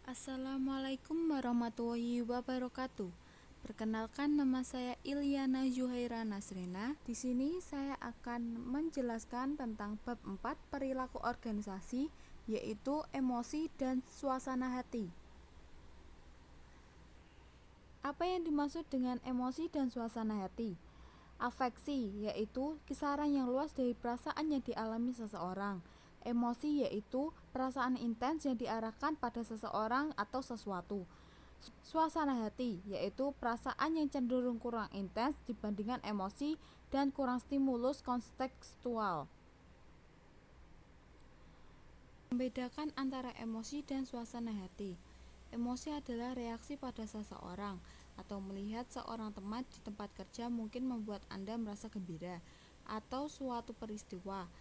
Assalamualaikum warahmatullahi wabarakatuh. Perkenalkan, nama saya Ilyana Zuhaira Nasrina. Di sini saya akan menjelaskan tentang bab 4 perilaku organisasi, yaitu emosi dan suasana hati. Apa yang dimaksud dengan emosi dan suasana hati? Afeksi yaitu kisaran yang luas dari perasaan yang dialami seseorang. Emosi yaitu perasaan intens yang diarahkan pada seseorang atau sesuatu. Suasana hati yaitu perasaan yang cenderung kurang intens dibandingkan emosi dan kurang stimulus kontekstual. Membedakan antara emosi dan suasana hati. Emosi adalah reaksi pada seseorang atau melihat seorang teman di tempat kerja mungkin membuat Anda merasa gembira, atau suatu peristiwa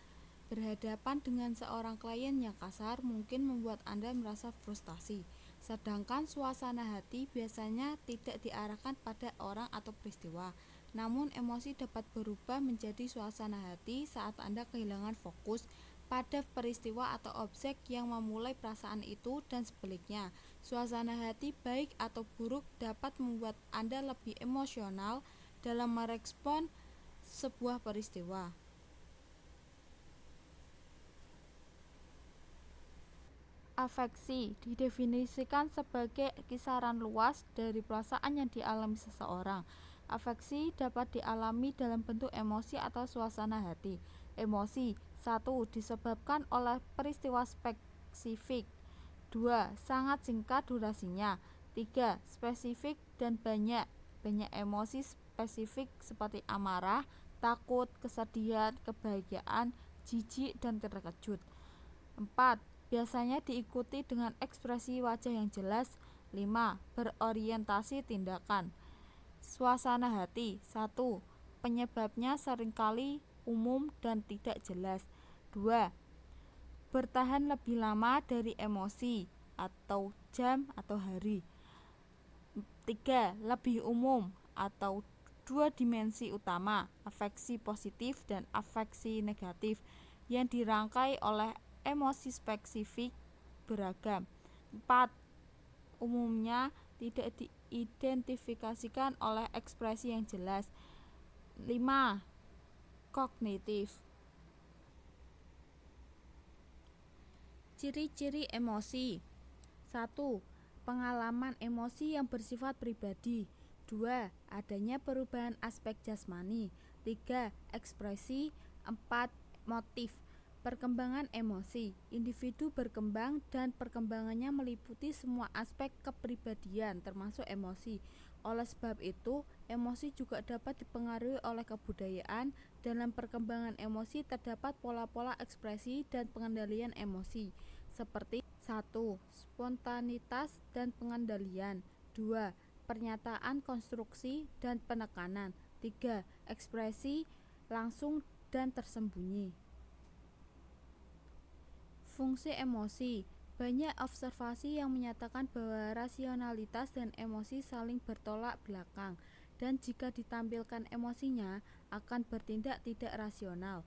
berhadapan dengan seorang klien yang kasar mungkin membuat Anda merasa frustasi. Sedangkan suasana hati biasanya tidak diarahkan pada orang atau peristiwa, namun emosi dapat berubah menjadi suasana hati saat Anda kehilangan fokus pada peristiwa atau objek yang memulai perasaan itu, dan sebaliknya. Suasana hati baik atau buruk dapat membuat Anda lebih emosional dalam merespon sebuah peristiwa. Afeksi didefinisikan sebagai kisaran luas dari perasaan yang dialami seseorang. Afeksi dapat dialami dalam bentuk emosi atau suasana hati. Emosi 1. Disebabkan oleh peristiwa spesifik. 2. Sangat singkat durasinya. 3. Spesifik dan banyak emosi spesifik seperti amarah, takut, kesedihan, kebahagiaan, jijik, dan terkejut. 4. Biasanya diikuti dengan ekspresi wajah yang jelas. 5. Berorientasi tindakan. Suasana hati 1. Penyebabnya seringkali umum dan tidak jelas. 2. Bertahan lebih lama dari emosi atau jam atau hari. 3. Lebih umum atau dua dimensi utama, afeksi positif dan afeksi negatif, yang dirangkai oleh emosi spesifik beragam. 4. Umumnya tidak diidentifikasikan oleh ekspresi yang jelas. 5. Kognitif. Ciri-ciri emosi. 1. Pengalaman emosi yang bersifat pribadi. 2. Adanya perubahan aspek jasmani. 3. Ekspresi. 4. Motif. Perkembangan emosi. Individu berkembang dan perkembangannya meliputi semua aspek kepribadian termasuk emosi. Oleh sebab itu, emosi juga dapat dipengaruhi oleh kebudayaan. Dalam perkembangan emosi terdapat pola-pola ekspresi dan pengendalian emosi, seperti 1. Spontanitas dan pengendalian. 2. Pernyataan konstruksi dan penekanan. 3. Ekspresi langsung dan tersembunyi. Fungsi emosi. Banyak observasi yang menyatakan bahwa rasionalitas dan emosi saling bertolak belakang, dan jika ditampilkan emosinya akan bertindak tidak rasional.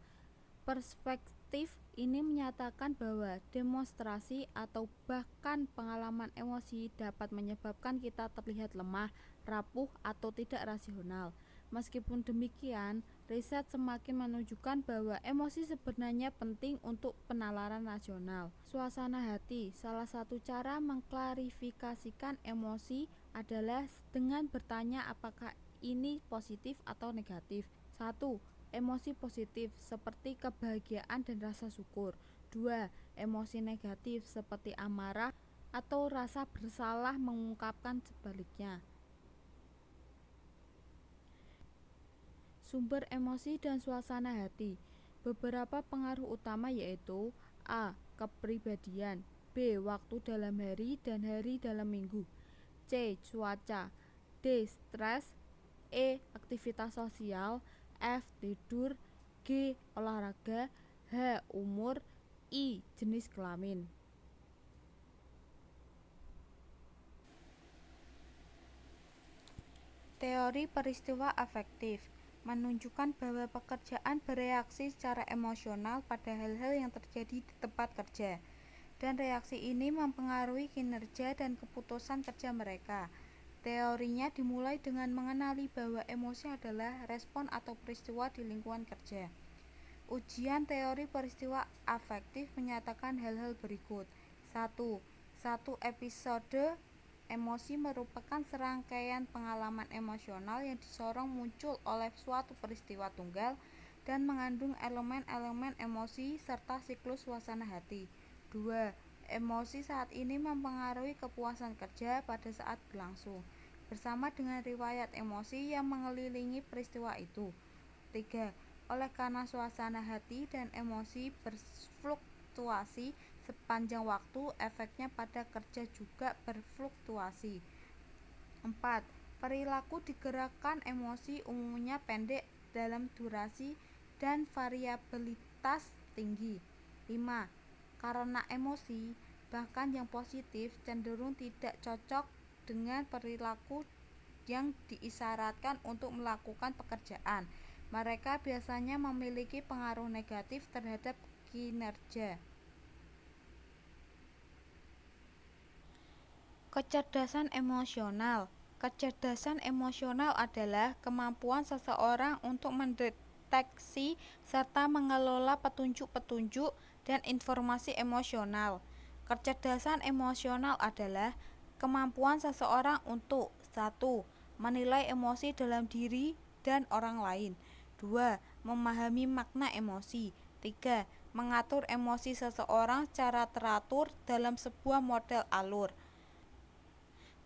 Perspektif ini menyatakan bahwa demonstrasi atau bahkan pengalaman emosi dapat menyebabkan kita terlihat lemah, rapuh, atau tidak rasional. Meskipun demikian, riset semakin menunjukkan bahwa emosi sebenarnya penting untuk penalaran rasional. Suasana hati. Salah satu cara mengklarifikasikan emosi adalah dengan bertanya apakah ini positif atau negatif. 1. Emosi positif seperti kebahagiaan dan rasa syukur. 2. Emosi negatif seperti amarah atau rasa bersalah mengungkapkan sebaliknya. Sumber emosi dan suasana hati. Beberapa pengaruh utama yaitu: A. Kepribadian. B. Waktu dalam hari dan hari dalam minggu. C. Cuaca. D. Stres. E. Aktivitas sosial. F. Tidur. G. Olahraga. H. Umur. I. Jenis kelamin. Teori peristiwa afektif menunjukkan bahwa pekerjaan bereaksi secara emosional pada hal-hal yang terjadi di tempat kerja. dan reaksi ini mempengaruhi kinerja dan keputusan kerja mereka. Teorinya dimulai dengan mengenali bahwa emosi adalah respon atau peristiwa di lingkungan kerja. Ujian teori peristiwa afektif menyatakan hal-hal berikut. 1. Satu episode emosi merupakan serangkaian pengalaman emosional yang disorong muncul oleh suatu peristiwa tunggal dan mengandung elemen-elemen emosi serta siklus suasana hati. 2. Emosi saat ini mempengaruhi kepuasan kerja pada saat berlangsung, bersama dengan riwayat emosi yang mengelilingi peristiwa itu. 3. Oleh karena suasana hati dan emosi berfluktuasi sepanjang waktu, efeknya pada kerja juga berfluktuasi. 4. Perilaku digerakkan emosi umumnya pendek dalam durasi dan variabilitas tinggi. 5. Karena emosi, bahkan yang positif, cenderung tidak cocok dengan perilaku yang diisyaratkan untuk melakukan pekerjaan. Mereka biasanya memiliki pengaruh negatif terhadap kinerja. Kecerdasan emosional. Kecerdasan emosional adalah kemampuan seseorang untuk mendeteksi serta mengelola petunjuk-petunjuk dan informasi emosional. Kecerdasan emosional adalah kemampuan seseorang untuk 1. Menilai emosi dalam diri dan orang lain. 2. Memahami makna emosi. 3. Mengatur emosi seseorang secara teratur dalam sebuah model alur.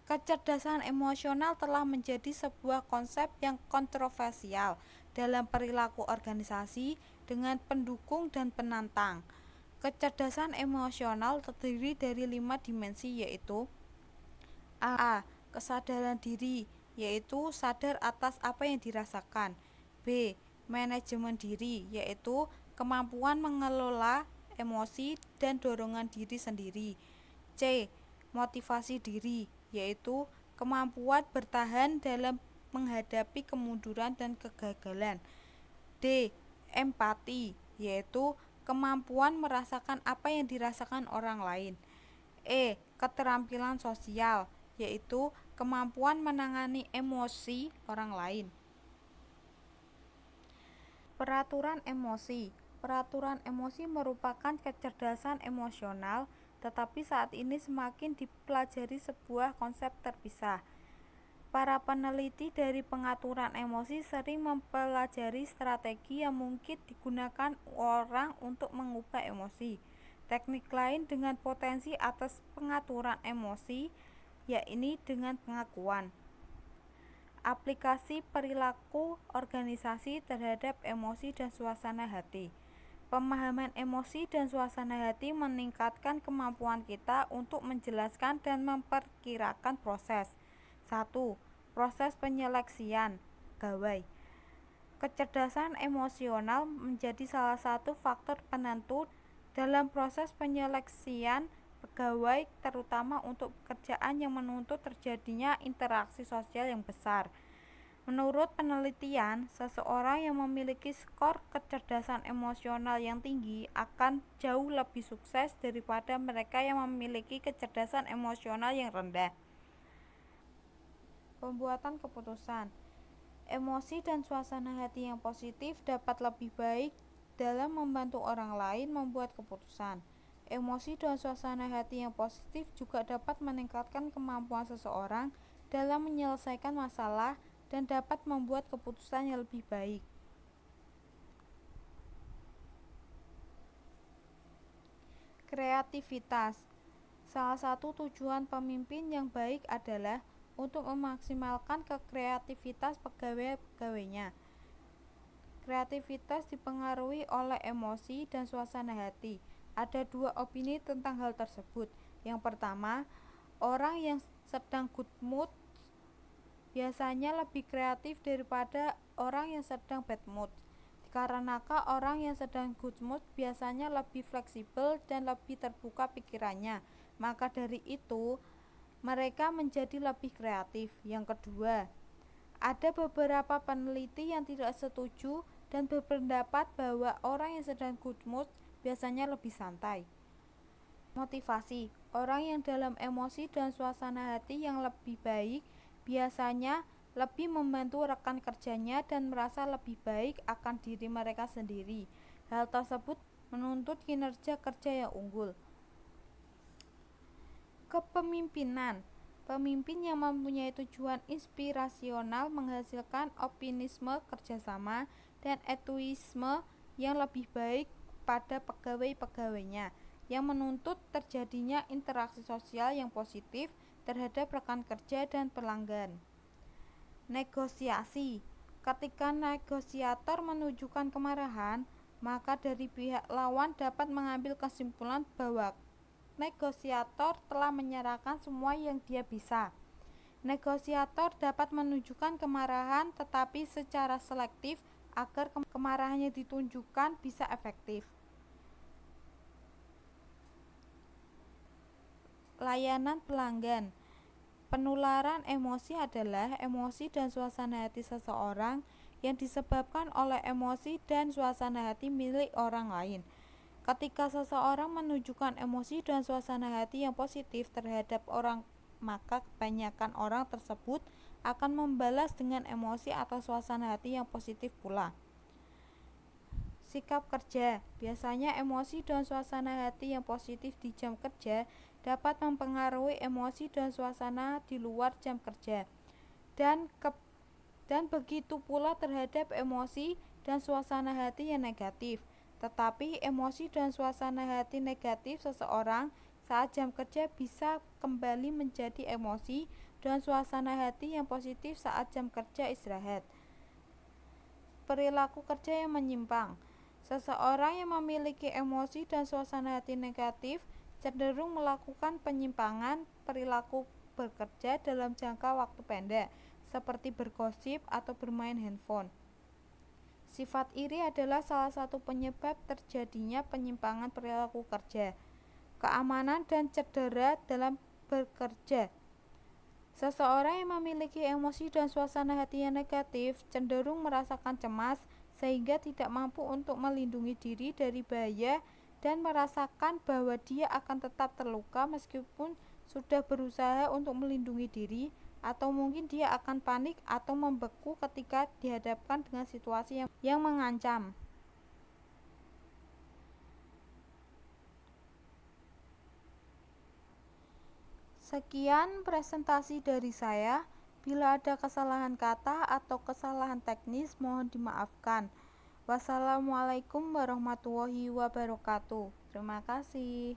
Kecerdasan emosional telah menjadi sebuah konsep yang kontroversial dalam perilaku organisasi dengan pendukung dan penantang. Kecerdasan emosional terdiri dari 5 dimensi, yaitu A. Kesadaran diri, yaitu sadar atas apa yang dirasakan. B. Manajemen diri, yaitu kemampuan mengelola emosi dan dorongan diri sendiri. C. Motivasi diri, yaitu kemampuan bertahan dalam menghadapi kemunduran dan kegagalan. D. Empati, yaitu kemampuan merasakan apa yang dirasakan orang lain. E. Keterampilan sosial, yaitu kemampuan menangani emosi orang lain. Peraturan emosi. Peraturan emosi merupakan kecerdasan emosional, tetapi saat ini semakin dipelajari sebuah konsep terpisah. Para peneliti dari pengaturan emosi sering mempelajari strategi yang mungkin digunakan orang untuk mengubah emosi. Teknik lain dengan potensi atas pengaturan emosi, yakni dengan pengakuan. Aplikasi perilaku organisasi terhadap emosi dan suasana hati. Pemahaman emosi dan suasana hati meningkatkan kemampuan kita untuk menjelaskan dan memperkirakan proses. 1. Proses penyeleksian pegawai. Kecerdasan emosional menjadi salah satu faktor penentu dalam proses penyeleksian pegawai, terutama untuk pekerjaan yang menuntut terjadinya interaksi sosial yang besar. Menurut penelitian, seseorang yang memiliki skor kecerdasan emosional yang tinggi akan jauh lebih sukses daripada mereka yang memiliki kecerdasan emosional yang rendah. Pembuatan keputusan. Emosi dan suasana hati yang positif dapat lebih baik dalam membantu orang lain membuat keputusan. Emosi dan suasana hati yang positif juga dapat meningkatkan kemampuan seseorang dalam menyelesaikan masalah dan dapat membuat keputusan yang lebih baik. Kreativitas. Salah satu tujuan pemimpin yang baik adalah untuk memaksimalkan kreativitas pegawai-pegawainya. Kreativitas dipengaruhi oleh emosi dan suasana hati. Ada 2 opini tentang hal tersebut. Yang pertama, orang yang sedang good mood biasanya lebih kreatif daripada orang yang sedang bad mood. Dikarenakan orang yang sedang good mood biasanya lebih fleksibel dan lebih terbuka pikirannya, maka dari itu mereka menjadi lebih kreatif. Yang kedua, ada beberapa peneliti yang tidak setuju dan berpendapat bahwa orang yang sedang good mood biasanya lebih santai. Motivasi. Orang yang dalam emosi dan suasana hati yang lebih baik biasanya lebih membantu rekan kerjanya dan merasa lebih baik akan diri mereka sendiri. Hal tersebut menuntut kinerja kerja yang unggul. Kepemimpinan. Pemimpin yang mempunyai tujuan inspirasional menghasilkan optimisme kerjasama dan etuisme yang lebih baik pada pegawai-pegawainya, yang menuntut terjadinya interaksi sosial yang positif terhadap rekan kerja dan pelanggan. Negosiasi. Ketika negosiator menunjukkan kemarahan, maka dari pihak lawan dapat mengambil kesimpulan bahwa negosiator telah menyerahkan semua yang dia bisa. Negosiator dapat menunjukkan kemarahan tetapi secara selektif agar kemarahannya ditunjukkan bisa efektif. Layanan pelanggan. Penularan emosi adalah emosi dan suasana hati seseorang yang disebabkan oleh emosi dan suasana hati milik orang lain. Ketika seseorang menunjukkan emosi dan suasana hati yang positif terhadap orang, maka kebanyakan orang tersebut akan membalas dengan emosi atau suasana hati yang positif pula. Sikap kerja. Biasanya emosi dan suasana hati yang positif di jam kerja dapat mempengaruhi emosi dan suasana di luar jam kerja. Dan begitu pula terhadap emosi dan suasana hati yang negatif. Tetapi emosi dan suasana hati negatif seseorang saat jam kerja bisa kembali menjadi emosi dan suasana hati yang positif saat jam kerja istirahat. Perilaku kerja yang menyimpang. Seseorang yang memiliki emosi dan suasana hati negatif cenderung melakukan penyimpangan perilaku bekerja dalam jangka waktu pendek, seperti bergosip atau bermain handphone. Sifat iri adalah salah satu penyebab terjadinya penyimpangan perilaku kerja. Keamanan dan cedera dalam bekerja. Seseorang yang memiliki emosi dan suasana hati yang negatif cenderung merasakan cemas sehingga tidak mampu untuk melindungi diri dari bahaya dan merasakan bahwa dia akan tetap terluka meskipun sudah berusaha untuk melindungi diri, atau mungkin dia akan panik atau membeku ketika dihadapkan dengan situasi yang mengancam. Sekian presentasi dari saya. Bila ada kesalahan kata atau kesalahan teknis mohon dimaafkan. Wassalamualaikum warahmatullahi wabarakatuh. Terima kasih.